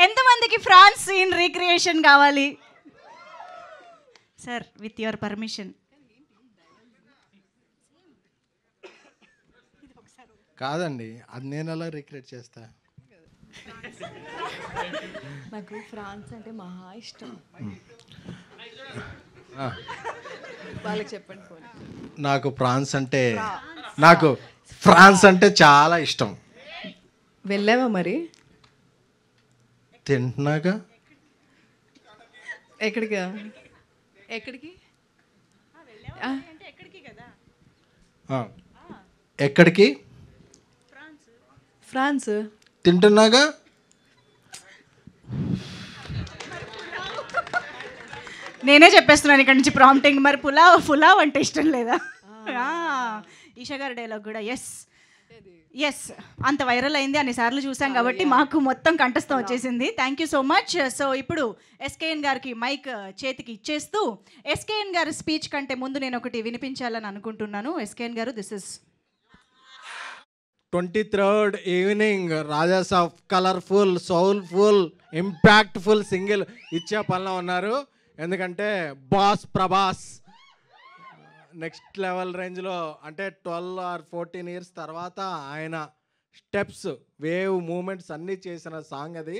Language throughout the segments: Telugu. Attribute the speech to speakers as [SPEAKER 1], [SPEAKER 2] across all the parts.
[SPEAKER 1] ఎంతమందికి ఫ్రాన్స్ సీన్ రీక్రియేషన్ కావాలి సార్? With your permission.
[SPEAKER 2] కాదండి, అది నేను ఎలా రీక్రియేట్ చేస్తా?
[SPEAKER 3] నాకు ఫ్రాన్స్ అంటే మహా ఇష్టం. వాళ్ళకి చెప్పండి పోనీ.
[SPEAKER 2] నాకు ఫ్రాన్స్ అంటే చాలా ఇష్టం.
[SPEAKER 3] వెళ్ళావా మరి?
[SPEAKER 2] తింటున్నాగా.
[SPEAKER 3] ఎక్కడికి ఎక్కడికి?
[SPEAKER 2] ఎక్కడికి?
[SPEAKER 3] ఫ్రాన్స్.
[SPEAKER 2] తింటున్నాగా.
[SPEAKER 1] నేనే చెప్పేస్తున్నాను ఇక్కడ నుంచి ప్రాంప్టింగ్. మరి పులావ్ అంటే ఇష్టం లేదా? ఈషా గారి డైలాగ్ కూడా ఎస్ అంత వైరల్ అయింది, అన్నిసార్లు చూసాం కాబట్టి మాకు మొత్తం కంఠస్థం వచ్చేసింది. Thank you so much. So ఇప్పుడు ఎస్కేఎన్ గారికి మైక్ చేతికి ఇచ్చేస్తూ ఎస్కేఎన్ గారి స్పీచ్ కంటే ముందు నేను ఒకటి వినిపించాలని అనుకుంటున్నాను. ఎస్కేఎన్ గారు, this is
[SPEAKER 2] 23rd evening Rajas of colourful, soulful, impactful single ఇచ్చే పనిలో ఉన్నారు. ఎందుకంటే బాస్ ప్రభాస్ నెక్స్ట్ లెవెల్ రేంజ్లో, అంటే 12 or 14 ఇయర్స్ తర్వాత ఆయన స్టెప్స్, వేవ్ మూమెంట్స్ అన్నీ చేసిన సాంగ్ అది.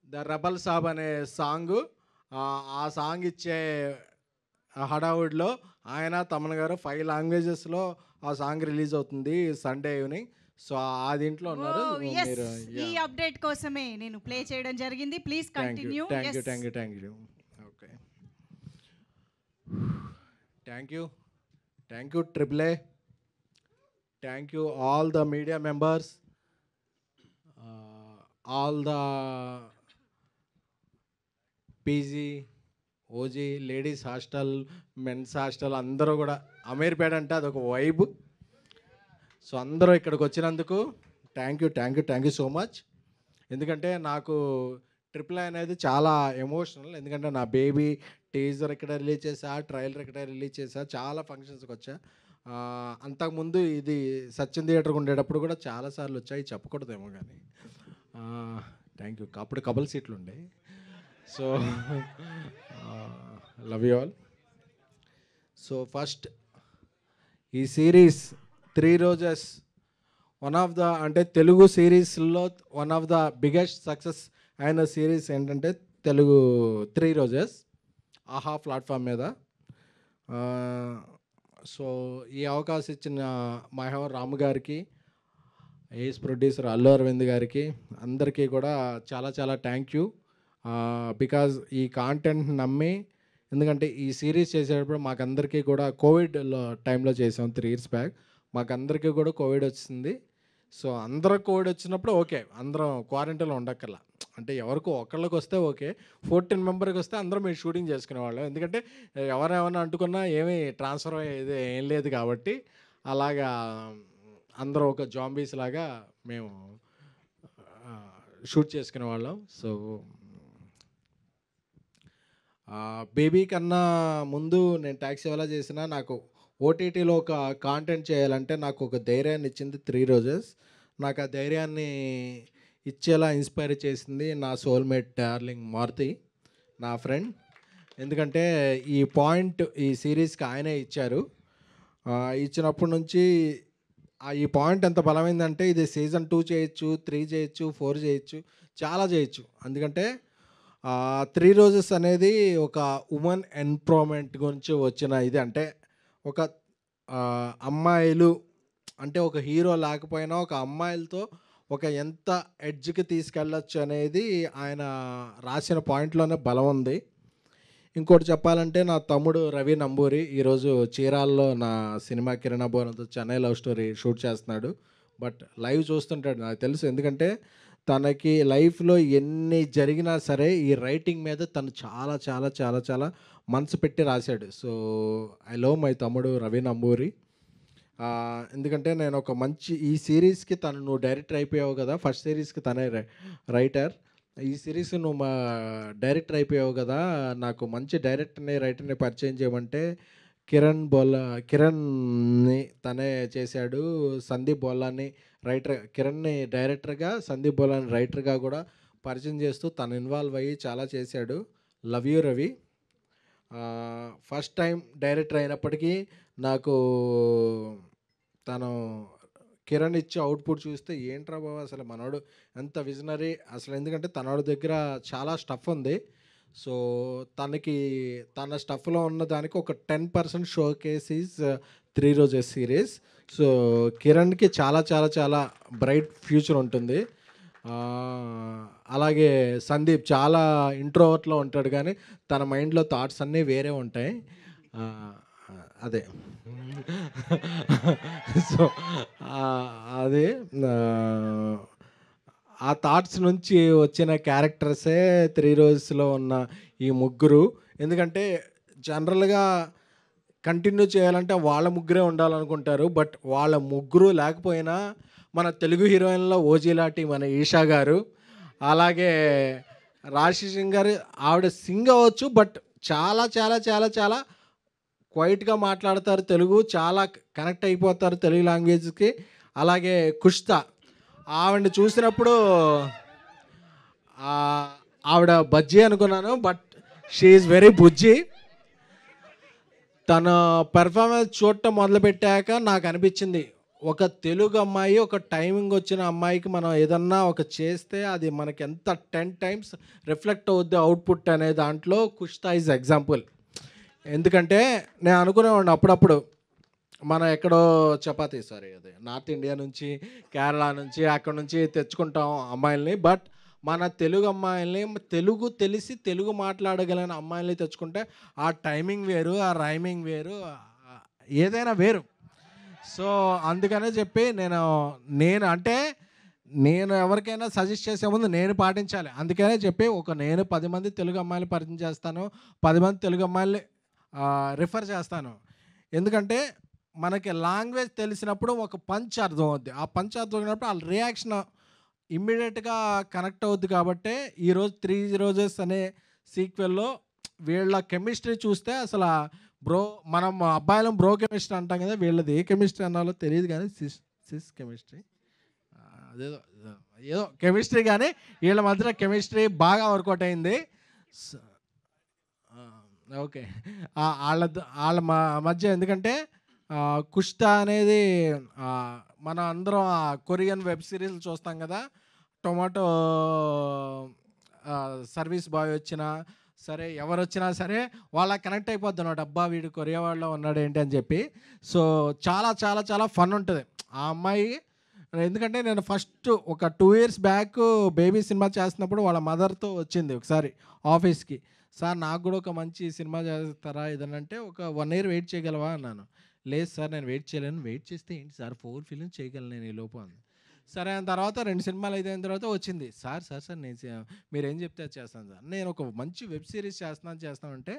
[SPEAKER 2] ద రెబల్ సాబ్ అనే సాంగు. ఆ సాంగ్ ఇచ్చే హడావుడిలో ఆయన, తమన్ గారు 5 లాంగ్వేజెస్లో ఆ సాంగ్ రిలీజ్ అవుతుంది సండే ఈవినింగ్. సో ఆ దీంట్లో ఉన్నారు.
[SPEAKER 1] ఈ అప్డేట్ కోసమే నేను ప్లే చేయడం జరిగింది. Please continue.
[SPEAKER 2] Thank you. Okay, thank you triple A, thank you all the media members, all the PG, OG, ladies hostel, men's hostel అందరూ కూడా. అమీర్పేట అంటే అదొక వైబ్. సో అందరూ ఇక్కడికి వచ్చినందుకు థ్యాంక్ యూ సో మచ్. ఎందుకంటే నాకు ట్రిపుల్ ఐ అనేది చాలా ఎమోషనల్. ఎందుకంటే నా బేబీ టీజర్ ఇక్కడ రిలీజ్ చేశా, ట్రైలర్ ఇక్కడ రిలీజ్ చేశా, చాలా ఫంక్షన్స్కి వచ్చా. అంతకుముందు ఇది సచిన్ థియేటర్కి ఉండేటప్పుడు కూడా చాలాసార్లు వచ్చాయి, చెప్పకూడదేమో కానీ. Thank you. అప్పుడు కబుల్ సీట్లు ఉండే. So love you all. So first ఈ series 3 roses one of the, అంటే తెలుగు సిరీస్లో one of the biggest success అయిన సిరీస్ ఏంటంటే తెలుగు 3 రోజెస్ ఆహా ప్లాట్ఫామ్ మీద. సో ఈ అవకాశం ఇచ్చిన మహేవర్ రాము గారికి, ఏఎస్ ప్రొడ్యూసర్ అల్లు అరవింద్ గారికి, అందరికీ కూడా చాలా చాలా థ్యాంక్ యూ. బికాజ్ ఈ కాంటెంట్ నమ్మి, ఎందుకంటే ఈ సిరీస్ చేసేటప్పుడు మాకందరికీ కూడా కోవిడ్లో టైంలో చేసాం 3 years బ్యాక్. మాకందరికీ కూడా కోవిడ్ వచ్చింది. సో అందరూ కోవిడ్ వచ్చినప్పుడు ఓకే, అందరం క్వారంటైన్లో ఉండక్కర్లా. అంటే ఎవరికి ఒకళ్ళకి వస్తే ఓకే, 14 మెంబర్కి వస్తే అందరం మేము షూటింగ్ చేసుకునేవాళ్ళం. ఎందుకంటే ఎవరేమన్నా అంటుకున్నా ఏమీ ట్రాన్స్ఫర్ అయ్యేది ఏం లేదు కాబట్టి అలాగా అందరూ ఒక జాంబీస్ లాగా మేము షూట్ చేసుకునేవాళ్ళం. సో బేబీ కన్నా ముందు నేను ట్యాక్సీ ఎలా చేసినా నాకు ఓటీటీలో ఒక కాంటెంట్ చేయాలంటే నాకు ఒక ధైర్యాన్ని ఇచ్చింది 3 రోజెస్. నాకు ఆ ధైర్యాన్ని ఇచ్చేలా ఇన్స్పైర్ చేసింది నా సోల్మేట్ డార్లింగ్ మారుతి, నా ఫ్రెండ్. ఎందుకంటే ఈ పాయింట్ ఈ సిరీస్కి ఆయనే ఇచ్చారు. ఇచ్చినప్పటి నుంచి ఈ పాయింట్ ఎంత బలమైందంటే ఇది సీజన్ 2 చేయొచ్చు, 3 చేయొచ్చు, 4 చేయొచ్చు, చాలా చేయొచ్చు. ఎందుకంటే 3 రోజెస్ అనేది ఒక ఉమెన్ ఎంపవర్మెంట్ గురించి వచ్చిన ఇది. అంటే ఒక అమ్మాయిలు, అంటే ఒక హీరో లేకపోయినా ఒక అమ్మాయిలతో ఒక ఎంత ఎడ్జ్కి తీసుకెళ్ళచ్చు అనేది ఆయన రాసిన పాయింట్లోనే బలం ఉంది. ఇంకోటి చెప్పాలంటే నా తమ్ముడు రవి నంబూరి ఈరోజు చీరాల్లో నా సినిమా కిరణ్ అబ్బోనంతో చెన్నై లవ్ స్టోరీ షూట్ చేస్తున్నాడు. బట్ లైవ్ చూస్తుంటాడు, నాకు తెలుసు. ఎందుకంటే తనకి లైఫ్లో ఎన్ని జరిగినా సరే ఈ రైటింగ్ మీద తను చాలా చాలా చాలా చాలా మనసు పెట్టి రాశాడు. సో ఐ లవ్ మై తమ్ముడు రవి నంబూరి. ఎందుకంటే నేను ఒక మంచి ఈ సిరీస్కి నువ్వు డైరెక్టర్ అయిపోయావు కదా, ఫస్ట్ సిరీస్కి తనే రైటర్, ఈ సిరీస్ నువ్వు మా డైరెక్టర్ అయిపోయావు కదా, నాకు మంచి డైరెక్టర్ని రైటర్ని పరిచయం చేయమంటే కిరణ్ని తనే చేశాడు. సందీప్ బోల్లాని రైటర్, కిరణ్ని డైరెక్టర్గా, సందీప్ బోల్లాని రైటర్గా కూడా పరిచయం చేస్తూ తను ఇన్వాల్వ్ అయ్యి చాలా చేశాడు. Love you Ravi. First time director అయినప్పటికీ నాకు తను కిరణ్ ఇచ్చే అవుట్పుట్ చూస్తే ఏంట్రా బాబు అసలు మనోడు ఎంత విజనరీ అసలు, ఎందుకంటే తనోడి దగ్గర చాలా స్టఫ్ ఉంది. సో తన స్టఫ్లో ఉన్న దానికి ఒక 10% showcase is 3 roses series. So కిరణ్కి చాలా చాలా చాలా బ్రైట్ ఫ్యూచర్ ఉంటుంది. అలాగే సందీప్ చాలా ఇంట్రోవర్ట్లో ఉంటాడు కానీ తన మైండ్లో థాట్స్ అన్నీ వేరే ఉంటాయి. అదే సో అదే ఆ థాట్స్ నుంచి వచ్చిన క్యారెక్టర్సే 3 రోజెస్లో ఉన్న ఈ ముగ్గురు. ఎందుకంటే జనరల్గా కంటిన్యూ చేయాలంటే వాళ్ళ ముగ్గురే ఉండాలనుకుంటారు. బట్ వాళ్ళ ముగ్గురు లేకపోయినా మన తెలుగు హీరోయిన్లో ఓజీలాటి మన ఈషా గారు, అలాగే రాశి సింగ్ గారు, ఆవిడ సింగ్ అవ్వచ్చు బట్ చాలా చాలా చాలా చాలా క్వైట్గా మాట్లాడతారు తెలుగు, చాలా కనెక్ట్ అయిపోతారు తెలుగు లాంగ్వేజ్కి. అలాగే కుష్తా, ఆవిడని చూసినప్పుడు ఆవిడ బజ్జీ అనుకున్నాను బట్ షీ ఈజ్ వెరీ బుజ్జి. తన పెర్ఫార్మెన్స్ చూడటం మొదలుపెట్టాక నాకు అనిపించింది ఒక తెలుగు అమ్మాయి, ఒక టైమింగ్ వచ్చిన అమ్మాయికి మనం ఏదన్నా ఒక చేస్తే అది మనకి ఎంత 10 times రిఫ్లెక్ట్ అవుద్ది అవుట్పుట్ అనే దాంట్లో కుష్తా ఈజ్ ఎగ్జాంపుల్. ఎందుకంటే నేను అనుకునేవాడిని అప్పుడప్పుడు మనం ఎక్కడో చపాతీ అదే నార్త్ ఇండియా నుంచి, కేరళ నుంచి, అక్కడ నుంచి తెచ్చుకుంటాం అమ్మాయిల్ని. బట్ మన తెలుగు అమ్మాయిల్ని, తెలుగు తెలిసి తెలుగు మాట్లాడగలిగిన అమ్మాయిల్ని తెచ్చుకుంటే ఆ టైమింగ్ వేరు, ఆ రైమింగ్ వేరు, ఏదైనా వేరు. సో అందుకనే చెప్పి నేను ఎవరికైనా సజెస్ట్ చేసే ముందు నేను పాటించాలి. అందుకనే చెప్పి నేను 10 మంది తెలుగు అమ్మాయిలు పరిచయం చేస్తాను, 10 మంది తెలుగు అమ్మాయిల్ని రిఫర్ చేస్తాను. ఎందుకంటే మనకి లాంగ్వేజ్ తెలిసినప్పుడు ఒక పంచ్ అర్థం అవుద్ది. ఆ పంచ్ అర్థం అయినప్పుడు వాళ్ళ రియాక్షన్ ఇమ్మీడియట్గా కనెక్ట్ అవుద్ది. కాబట్టి ఈరోజు 3 రోజెస్ అనే సీక్వెల్లో వీళ్ళ కెమిస్ట్రీ చూస్తే అసలు మనం అబ్బాయిలం బ్రో కెమిస్ట్రీ అంటాం కదా, వీళ్ళది ఏ కెమిస్ట్రీ అన్నాలో తెలియదు కానీ సిస్ కెమిస్ట్రీ ఏదో కెమిస్ట్రీ, కానీ వీళ్ళ మధ్యలో కెమిస్ట్రీ బాగా వర్కౌట్ అయింది. ఓకే, వాళ్ళ మధ్య ఎందుకంటే కుష్తా అనేది మనం అందరం కొరియన్ వెబ్ సిరీస్ చూస్తాం కదా, టొమాటో సర్వీస్ బాయ్ వచ్చినా సరే, ఎవరు వచ్చినా సరే వాళ్ళ కనెక్ట్ అయిపోద్ది అన్నమాట. అబ్బా వీడు కొరియా వాళ్ళలో ఉన్నాడు ఏంటి అని చెప్పి. సో చాలా చాలా చాలా ఫన్ ఉంటుంది ఆ అమ్మాయి. ఎందుకంటే నేను ఫస్ట్ ఒక 2 years బ్యాక్ బేబీ సినిమా చేస్తున్నప్పుడు వాళ్ళ మదర్తో వచ్చింది ఒకసారి ఆఫీస్కి. సార్ నాకు కూడా ఒక మంచి సినిమా చేస్తారా ఏదనంటే, ఒక 1 year వెయిట్ చేయగలవా అన్నాను. లేదు సార్ నేను వెయిట్ చేయలేను. వెయిట్ చేస్తే ఏంటి సార్ 4 films చేయగలను నేను ఈ లోపు అంది. సరే అయిన తర్వాత 2 సినిమాలు అయిన తర్వాత వచ్చింది, సార్ నేను మీరేం చెప్తే అది చేస్తాను సార్, నేను ఒక మంచి వెబ్ సిరీస్ చేస్తానంటే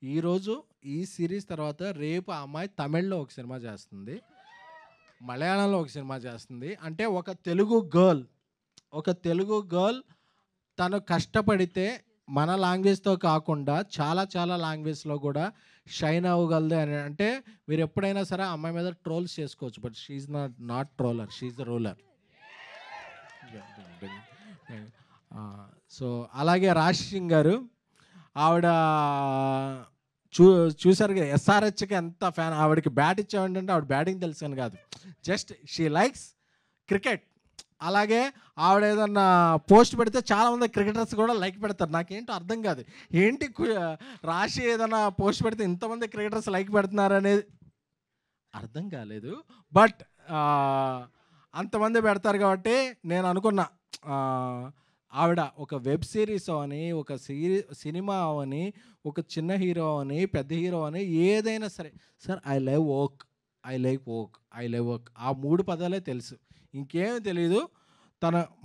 [SPEAKER 2] ఈరోజు ఈ సిరీస్ తర్వాత రేపు ఆ అమ్మాయి తమిళ్లో ఒక సినిమా చేస్తుంది, మలయాళంలో ఒక సినిమా చేస్తుంది. అంటే ఒక తెలుగు గర్ల్ తను కష్టపడితే మన లాంగ్వేజ్తో కాకుండా చాలా చాలా లాంగ్వేజ్లో కూడా షైన్ అవ్వగలదు అని. అంటే మీరు ఎప్పుడైనా సరే అమ్మాయి మీద ట్రోల్స్ చేసుకోవచ్చు, but she's not troller, she's the ruler. So అలాగే రాశి సింగ్ గారు, ఆవిడ చూసారు కదా ఎస్ఆర్హెచ్కి ఎంత ఫ్యాన్. ఆవిడకి బ్యాట్ ఇచ్చామంటే ఆవిడ బ్యాటింగ్ తెలుసు అని కాదు, జస్ట్ షీ లైక్స్ క్రికెట్. అలాగే ఆవిడ ఏదన్నా పోస్ట్ పెడితే చాలామంది క్రికెటర్స్ కూడా లైక్ పెడతారు. నాకేంటో అర్థం కాదు, ఏంటి రాశి ఏదైనా పోస్ట్ పెడితే ఇంతమంది క్రికెటర్స్ లైక్ పెడుతున్నారు అనేది అర్థం కాలేదు. బట్ అంతమంది పెడతారు కాబట్టి నేను అనుకున్నా ఆవిడ ఒక వెబ్ సిరీస్ అని, ఒక సినిమా అని, ఒక చిన్న హీరో అని, పెద్ద హీరో అని, ఏదైనా సరే sir I love work, I like work, I love work, ఆ 3 పదాలే తెలుసు, ఇంకేమీ తెలీదు.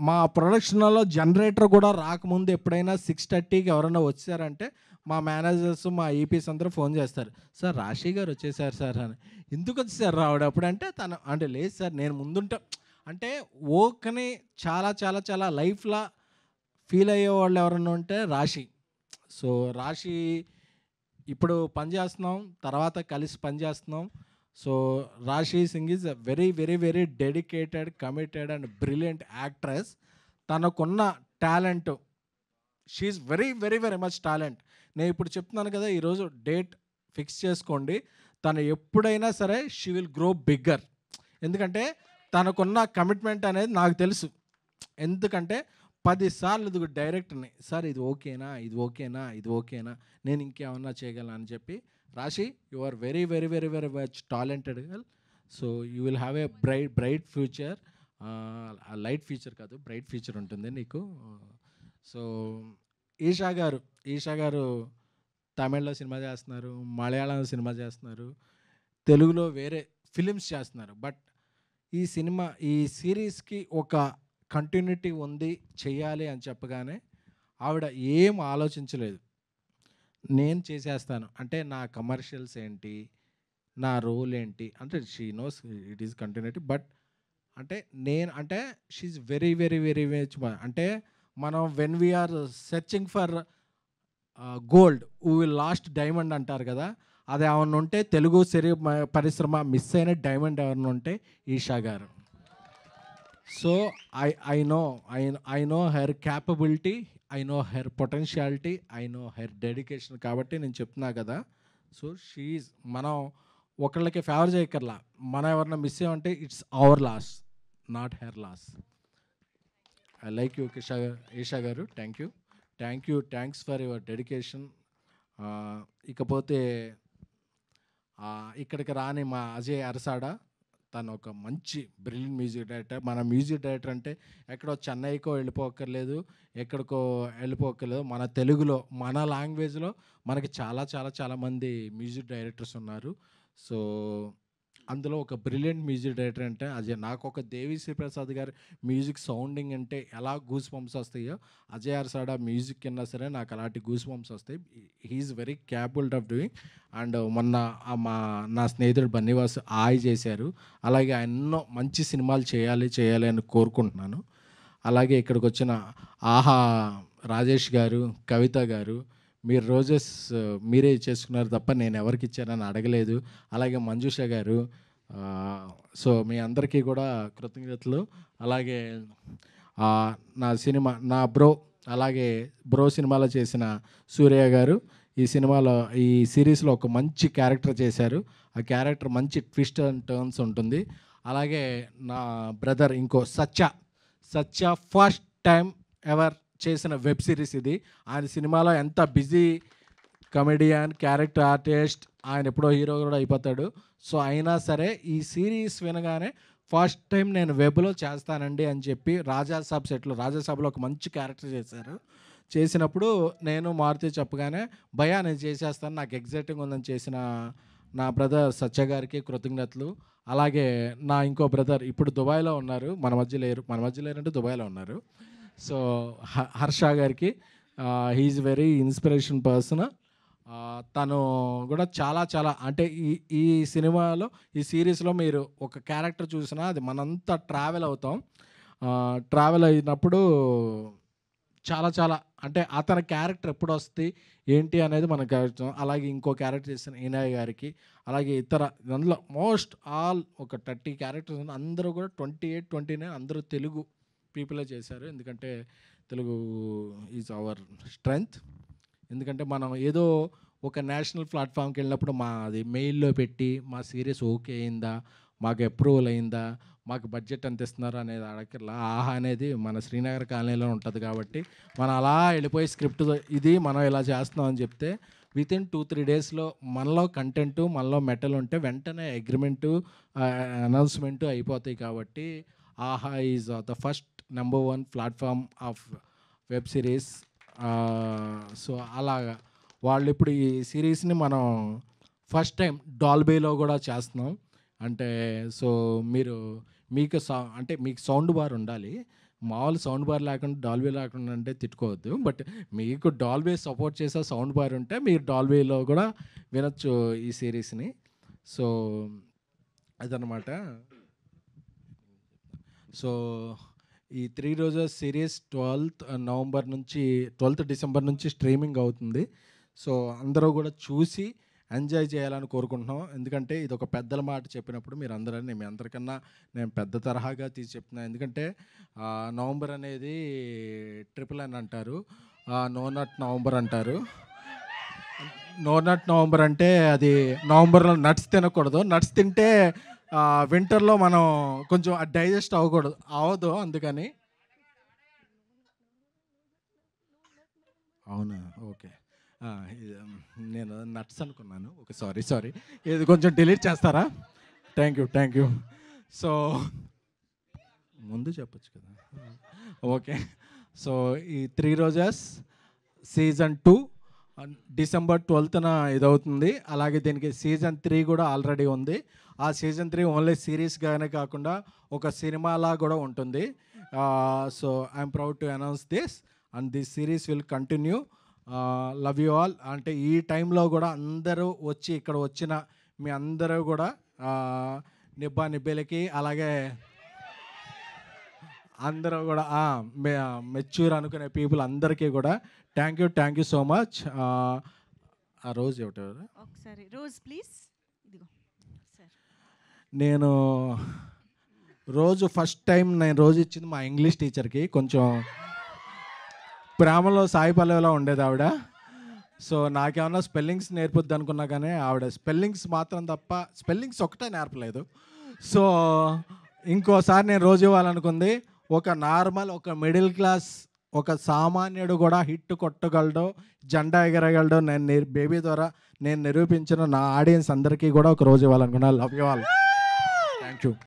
[SPEAKER 2] మా ప్రొడక్షన్లో జనరేటర్ కూడా రాకముందు ఎప్పుడైనా 6:30కి ఎవరైనా వచ్చారంటే మా మేనేజర్స్, మా ఈపీస్ అందరూ ఫోన్ చేస్తారు, సార్ రాశి గారు వచ్చేసారు సార్ అని. ఎందుకు వచ్చేసారు రావడ అప్పుడంటే తను అంటే లేదు సార్ నేను ముందుంటా అంటే వర్క్ని చాలా చాలా చాలా లైఫ్లా ఫీల్ అయ్యే వాళ్ళు ఎవరన్నా ఉంటే రాశి. సో రాశి ఇప్పుడు పని చేస్తున్నాం, తర్వాత కలిసి పని చేస్తున్నాం. So Rashi Singh is a very very very dedicated, committed and brilliant actress. తనకున్న talent, she is very very very much talent. నేను ఇప్పుడు చెప్తున్నాను కదా, ఈరోజు డేట్ ఫిక్స్ చేసుకోండి. తను ఎప్పుడైనా సరే షీ విల్ గ్రో బిగ్గర్. ఎందుకంటే తనకున్న కమిట్మెంట్ అనేది నాకు తెలుసు. ఎందుకంటే 10 సార్లు డైరెక్టర్ని, సార్ ఇది ఓకేనా, ఇది ఓకేనా, ఇది ఓకేనా, నేను ఇంకేమన్నా చేయగలను అని చెప్పి, Rashi you are very very very very much talented girl. So you will have a bright future. Light future కాదు, బ్రైట్ ఫ్యూచర్ ఉంటుంది నీకు. సో ఈషా గారు తమిళ్లో సినిమా చేస్తున్నారు, మలయాళంలో సినిమా చేస్తున్నారు, తెలుగులో వేరే ఫిలిమ్స్ చేస్తున్నారు. బట్ ఈ సిరీస్కి ఒక కంటిన్యూటీ ఉంది, చెయ్యాలి అని చెప్పగానే ఆవిడ ఏం ఆలోచించలేదు, నేను చేసేస్తాను అంటే నా కమర్షియల్స్ ఏంటి, నా రోల్ ఏంటి అంటే she knows it is continuity. But అంటే she is very very very much. అంటే మనం when we are searching for gold we will lost diamond అంటారు కదా, అది ఏమన్నా ఉంటే తెలుగు పరిశ్రమ మిస్ అయిన డైమండ్ ఎవరన్నా ఉంటే ఈషా గారు. So I know her capability, I know her potentiality, I know her dedication. కాబట్టి నేను చెప్తున్నా కదా, సో షీఈ్ మనం ఒకళ్ళకి ఫేవర్ చేయక్కర్లా, మనం ఎవరన్నా మిస్ అయ్యామంటే it's our loss, not her loss. I like you Esha గారు. Thanks for your dedication. ఇకపోతే ఇక్కడికి రాని మా అజయ్ అరసాడ, తను ఒక మంచి బ్రిలియంట్ మ్యూజిక్ డైరెక్టర్. మన మ్యూజిక్ డైరెక్టర్ అంటే ఎక్కడో చెన్నైకో వెళ్ళిపోక్కర్లేదు, ఎక్కడికో వెళ్ళిపోక్కర్లేదు, మన తెలుగులో మన లాంగ్వేజ్లో మనకి చాలా చాలా చాలా మంది మ్యూజిక్ డైరెక్టర్స్ ఉన్నారు. సో అందులో ఒక బ్రిలియంట్ మ్యూజిక్ డైరెక్టర్ అంటే అజయ్. నాకు ఒక దేవి శ్రీప్రసాద్ గారి మ్యూజిక్ సౌండింగ్ అంటే ఎలా గూస్ బంప్స్ వస్తాయో, అజయ్ అరసాడ మ్యూజిక్ కింద సరే నాకు అలాంటి గూస్ బంప్స్ వస్తాయి. He's very capable of doing. And మొన్న నా స్నేహితుడు బన్నీవాస్ ఆయి చేశారు. అలాగే ఎన్నో మంచి సినిమాలు చేయాలి అని కోరుకుంటున్నాను. అలాగే ఇక్కడికి వచ్చిన ఆహా రాజేష్ గారు, కవిత గారు, మీరు రోజెస్ మీరే చేసుకున్నారు తప్ప నేను ఎవరికి ఇచ్చానని అడగలేదు. అలాగే మంజుష గారు, సో మీ అందరికీ కూడా కృతజ్ఞతలు. అలాగే నా బ్రో, అలాగే బ్రో సినిమాలో చేసిన సూర్య గారు ఈ సిరీస్లో ఒక మంచి క్యారెక్టర్ చేశారు. ఆ క్యారెక్టర్ మంచి ట్విస్ట్ అండ్ టర్న్స్ ఉంటుంది. అలాగే నా బ్రదర్ ఇంకో సత్య ఫస్ట్ టైం ఎవర్ చేసిన వెబ్ సిరీస్ ఇది. ఆయన సినిమాలో ఎంత బిజీ కమెడియన్, క్యారెక్టర్ ఆర్టిస్ట్, ఆయన ఎప్పుడో హీరో కూడా అయిపోతాడు. సో అయినా సరే ఈ సిరీస్ వినగానే ఫస్ట్ టైం నేను వెబ్లో చేస్తానండి అని చెప్పి రాజాసాబ్లో ఒక మంచి క్యారెక్టర్ చేసినప్పుడు నేను మారుతి చెప్పగానే భయ్యా నేను చేసేస్తాను, నాకు ఎగ్జైటింగ్ ఉందని చేసిన నా బ్రదర్ సత్య గారికి కృతజ్ఞతలు. అలాగే నా ఇంకో బ్రదర్ ఇప్పుడు దుబాయ్లో ఉన్నారు, మన మధ్య లేరంటే దుబాయ్లో ఉన్నారు. సో హర్ష గారికి, హీఈస్ వెరీ ఇన్స్పిరేషన్ పర్సన్. తను కూడా చాలా చాలా అంటే ఈ సినిమాలో ఈ సిరీస్లో మీరు ఒక క్యారెక్టర్ చూసినా అది మనంతా ట్రావెల్ అవుతాం. ట్రావెల్ అయినప్పుడు చాలా చాలా అంటే అతని క్యారెక్టర్ ఎప్పుడు వస్తుంది ఏంటి అనేది మనకు అర్థం. అలాగే ఇంకో క్యారెక్టర్ చేసిన ఈనాయ్ గారికి, అలాగే ఇతర అందులో మోస్ట్ ఆల్ ఒక 30 క్యారెక్టర్స్ ఉన్నాయి. అందరూ కూడా 28, 29 అందరూ తెలుగు పీపులే చేశారు. ఎందుకంటే తెలుగు ఈజ్ అవర్ స్ట్రెంగ్త్. ఎందుకంటే మనం ఏదో ఒక నేషనల్ ప్లాట్ఫామ్కి వెళ్ళినప్పుడు అది మెయిల్లో పెట్టి మా సిరీస్ ఓకే అయిందా, మాకు అప్రూవల్ అయిందా, మాకు బడ్జెట్ ఎంత ఇస్తున్నారు అనేది అడగట్లా. ఆహా అనేది మన శ్రీనగర్ కాలనీలో ఉంటుంది కాబట్టి మనం అలా వెళ్ళిపోయి స్క్రిప్ట్ ఇది మనం ఇలా చేస్తున్నాం అని చెప్తే వితిన్ 2-3 డేస్లో మనలో కంటెంటు, మనలో మెటల్ ఉంటే వెంటనే అగ్రిమెంటు, అనౌన్స్మెంటు అయిపోతాయి. కాబట్టి ఆహా is the first number 1 platform of web series. So అలాగా వాళ్ళు ఇప్పుడు ఈ సిరీస్ని మనం ఫస్ట్ టైం డాల్బీలో కూడా చేస్తున్నాం. అంటే సో మీకు సౌండ్ బార్ ఉండాలి, మామూలు సౌండ్ బార్ లేకుండా డాల్బీ లేకుండా అంటే తిట్టుకోవద్దు. బట్ మీకు డాల్బీ సపోర్ట్ చేసే సౌండ్ బార్ ఉంటే మీరు డాల్బీలో కూడా వినొచ్చు ఈ సిరీస్ని. సో అదనమాట. సో ఈ 3 రోజెస్ సిరీస్ 12th డిసెంబర్ నుంచి స్ట్రీమింగ్ అవుతుంది. సో అందరూ కూడా చూసి ఎంజాయ్ చేయాలని కోరుకుంటున్నాం. ఎందుకంటే ఇది ఒక పెద్దల మాట చెప్పినప్పుడు మీరు అందరూ మీ అందరికన్నా నేను పెద్ద తరహాగా తీసి చెప్తున్నాను. ఎందుకంటే నవంబర్ అనేది ట్రిపుల్ అని అంటారు, నో నట్ నవంబర్ అంటారు. నో నట్ నవంబర్ అంటే అది నవంబర్లో నట్స్ తినకూడదు. నట్స్ తింటే వింటర్లో మనం కొంచెం డైజెస్ట్ అవ్వదు. అందుకని అవునా, ఓకే. నేను నట్స్ అనుకున్నాను. Okay, sorry. ఇది కొంచెం డిలీట్ చేస్తారా? Thank you. సో ముందు చెప్పొచ్చు కదా. ఓకే, సో ఈ 3 రోజెస్ సీజన్ 2 డిసెంబర్ 12న ఇదవుతుంది. అలాగే దీనికి సీజన్ 3 కూడా ఆల్రెడీ ఉంది. ఆ సీజన్ 3 ఓన్లీ సిరీస్గానే కాకుండా ఒక సినిమాలా కూడా ఉంటుంది. So I'm proud to announce this and this series will continue. Love you all. అంటే ఈ టైంలో కూడా అందరూ వచ్చి ఇక్కడ వచ్చిన మీ అందరూ కూడా నిబ్బేలకి, అలాగే అందరూ కూడా మెచ్యూర్ అనుకునే పీపుల్ అందరికీ కూడా థ్యాంక్ యూ సో మచ్. ఆ రోజు ఎవరు
[SPEAKER 1] ఒకసారి రోజ్ ప్లీజ్. ఇదిగో సార్.
[SPEAKER 2] నేను ఫస్ట్ టైం రోజు ఇచ్చింది మా ఇంగ్లీష్ టీచర్కి. కొంచెం ప్రేమలో సాయి పల్లవిలా ఉండేది ఆవిడ. సో నాకేమన్నా స్పెల్లింగ్స్ నేర్పుద్ది అనుకున్నా కానీ ఆవిడ స్పెల్లింగ్స్ ఒకటే నేర్పలేదు. సో ఇంకోసారి నేను రోజు ఇవ్వాలనుకుంది. ఒక మిడిల్ క్లాస్ ఒక సామాన్యుడు కూడా హిట్ కొట్టగలడు, జెండా ఎగరగలడు. బేబీ ద్వారా నేను నిరూపించిన నా ఆడియన్స్ అందరికీ కూడా ఒక రోజు ఇవ్వాలనుకున్నా. Love you all. Thank you.